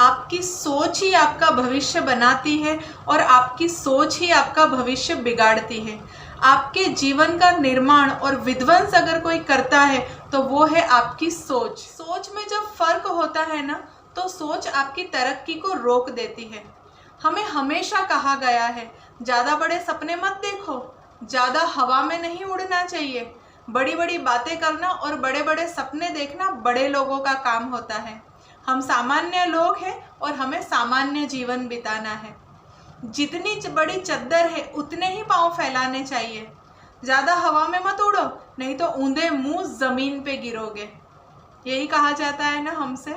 आपकी सोच ही आपका भविष्य बनाती है और आपकी सोच ही आपका भविष्य बिगाड़ती है। आपके जीवन का निर्माण और विध्वंस अगर कोई करता है तो वो है आपकी सोच। सोच में जब फर्क होता है ना, तो सोच आपकी तरक्की को रोक देती है। हमें हमेशा कहा गया है, ज़्यादा बड़े सपने मत देखो, ज़्यादा हवा में नहीं उड़ना चाहिए। बड़ी बड़ी बातें करना और बड़े बड़े सपने देखना बड़े लोगों का काम होता है। हम सामान्य लोग हैं और हमें सामान्य जीवन बिताना है। जितनी बड़ी चद्दर है उतने ही पाँव फैलाने चाहिए। ज़्यादा हवा में मत उड़ो, नहीं तो ऊंधे मुंह जमीन पे गिरोगे। यही कहा जाता है ना हमसे।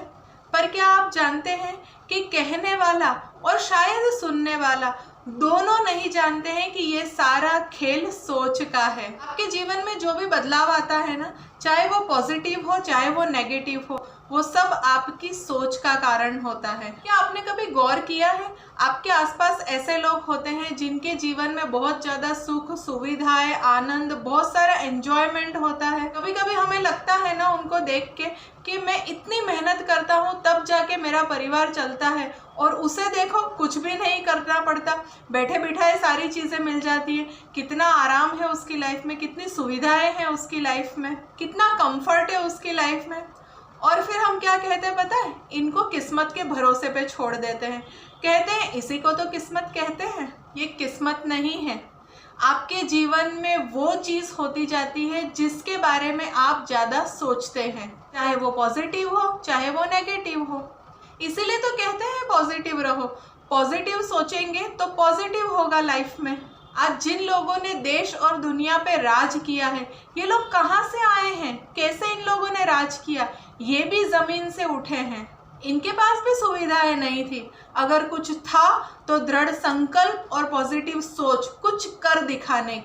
पर क्या आप जानते हैं कि कहने वाला और शायद सुनने वाला दोनों नहीं जानते हैं कि ये सारा खेल सोच का है। आपके जीवन में जो भी बदलाव आता है ना, चाहे वो पॉजिटिव हो चाहे वो नेगेटिव हो, वो सब आपकी सोच का कारण होता है। क्या आपने कभी गौर किया है, आपके आसपास ऐसे लोग होते हैं जिनके जीवन में बहुत ज़्यादा सुख, सुविधाएं, आनंद, बहुत सारा एंजॉयमेंट होता है। कभी कभी हमें लगता है ना उनको देख के कि मैं इतनी मेहनत करता हूँ तब जाके मेरा परिवार चलता है, और उसे देखो कुछ भी नहीं करना पड़ता, बैठे बिठाए सारी चीज़ें मिल जाती है। कितना आराम है उसकी लाइफ में, कितनी सुविधाएं हैं उसकी लाइफ में, कितना कंफर्ट है उसकी लाइफ में। और फिर हम क्या कहते हैं पता है, इनको किस्मत के भरोसे पे छोड़ देते हैं। कहते हैं इसी को तो किस्मत कहते हैं। ये किस्मत नहीं है। आपके जीवन में वो चीज़ होती जाती है जिसके बारे में आप ज़्यादा सोचते हैं, चाहे वो पॉजिटिव हो चाहे वो नेगेटिव हो। इसीलिए तो कहते हैं पॉजिटिव रहो। पॉजिटिव सोचेंगे तो पॉजिटिव होगा लाइफ में। आज जिन लोगों ने देश और दुनिया पे राज किया है, ये लोग कहाँ से आए हैं, कैसे इन लोगों ने राज किया? ये भी जमीन से उठे हैं। इनके पास भी सुविधाएं नहीं थी। अगर कुछ था तो दृढ़ संकल्प और पॉजिटिव सोच, कुछ कर दिखाने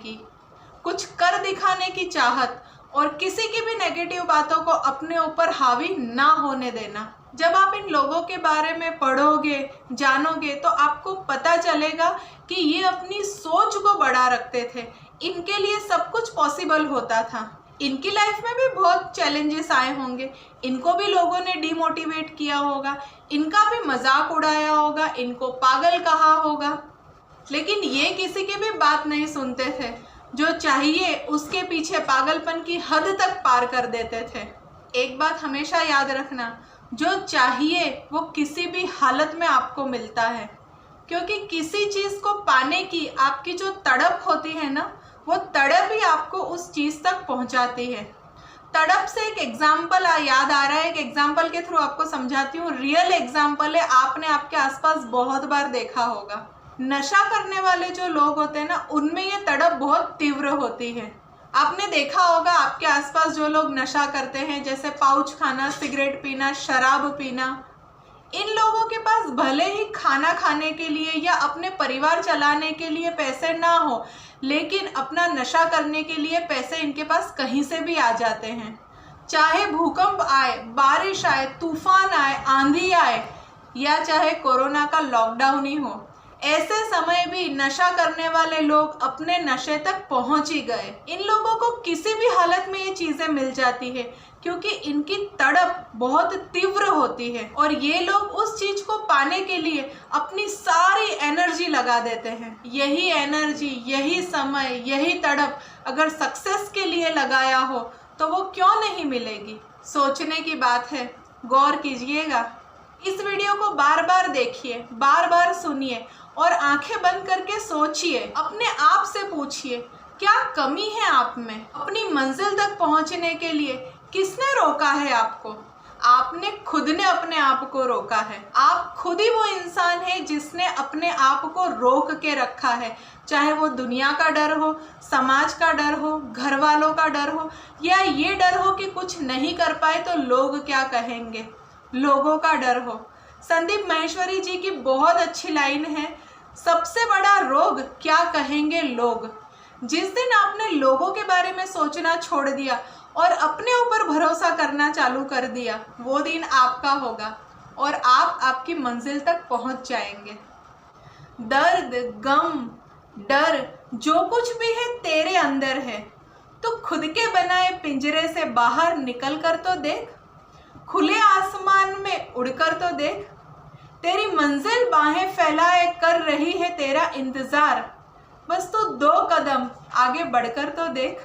की चाहत, और किसी की भी नेगेटिव बातों को अपने ऊपर हावी ना होने देना। जब आप इन लोगों के बारे में पढ़ोगे, जानोगे, तो आपको पता चलेगा कि ये अपनी सोच को बड़ा रखते थे। इनके लिए सब कुछ पॉसिबल होता था। इनकी लाइफ में भी बहुत चैलेंजेस आए होंगे, इनको भी लोगों ने डिमोटिवेट किया होगा, इनका भी मजाक उड़ाया होगा, इनको पागल कहा होगा, लेकिन ये किसी की भी बात नहीं सुनते थे। जो चाहिए उसके पीछे पागलपन की हद तक पार कर देते थे। एक बात हमेशा याद रखना, जो चाहिए वो किसी भी हालत में आपको मिलता है, क्योंकि किसी चीज़ को पाने की आपकी जो तड़प होती है ना, वो तड़प ही आपको उस चीज़ तक पहुंचाती है। तड़प से एक एग्जाम्पल याद आ रहा है, एक एग्जाम्पल के थ्रू आपको समझाती हूँ। रियल एग्जाम्पल है, आपने आपके आसपास बहुत बार देखा होगा। नशा करने वाले जो लोग होते हैं ना, उनमें ये तड़प बहुत तीव्र होती है। आपने देखा होगा आपके आसपास जो लोग नशा करते हैं, जैसे पाउच खाना, सिगरेट पीना, शराब पीना, इन लोगों के पास भले ही खाना खाने के लिए या अपने परिवार चलाने के लिए पैसे ना हो, लेकिन अपना नशा करने के लिए पैसे इनके पास कहीं से भी आ जाते हैं। चाहे भूकंप आए, बारिश आए, तूफान आए, आंधी आए, या चाहे कोरोना का लॉकडाउन ही हो, ऐसे समय भी नशा करने वाले लोग अपने नशे तक पहुंच ही गए। इन लोगों को किसी भी हालत में ये चीजें मिल जाती है, क्योंकि इनकी तड़प बहुत तीव्र होती है, और ये लोग उस चीज को पाने के लिए अपनी सारी एनर्जी लगा देते हैं। यही एनर्जी, यही समय, यही तड़प अगर सक्सेस के लिए लगाया हो तो वो क्यों नहीं मिलेगी? सोचने की बात है, गौर कीजिएगा। इस वीडियो को बार बार देखिए, बार बार सुनिए और आंखें बंद करके सोचिए। अपने आप से पूछिए, क्या कमी है आप में? अपनी मंजिल तक पहुंचने के लिए किसने रोका है आपको? आपने खुद ने अपने आप को रोका है। आप खुद ही वो इंसान है जिसने अपने आप को रोक के रखा है। चाहे वो दुनिया का डर हो, समाज का डर हो, घर वालों का डर हो, या ये डर हो कि कुछ नहीं कर पाए तो लोग क्या कहेंगे, लोगों का डर हो। संदीप माहेश्वरी जी की बहुत अच्छी लाइन है, सबसे बड़ा रोग क्या कहेंगे लोग। जिस दिन आपने लोगों के बारे में सोचना छोड़ दिया और अपने ऊपर भरोसा करना चालू कर दिया, वो दिन आपका होगा और आप आपकी मंजिल तक पहुंच जाएंगे। दर्द, गम, डर जो कुछ भी है तेरे अंदर है, तो खुद के बनाए पिंजरे से बाहर निकल कर तो देख, खुले आसमान में उड़कर तो देख। तेरी मंजिल बाहें फैलाए कर रही है तेरा इंतजार, बस तू 2 कदम आगे बढ़कर तो देख।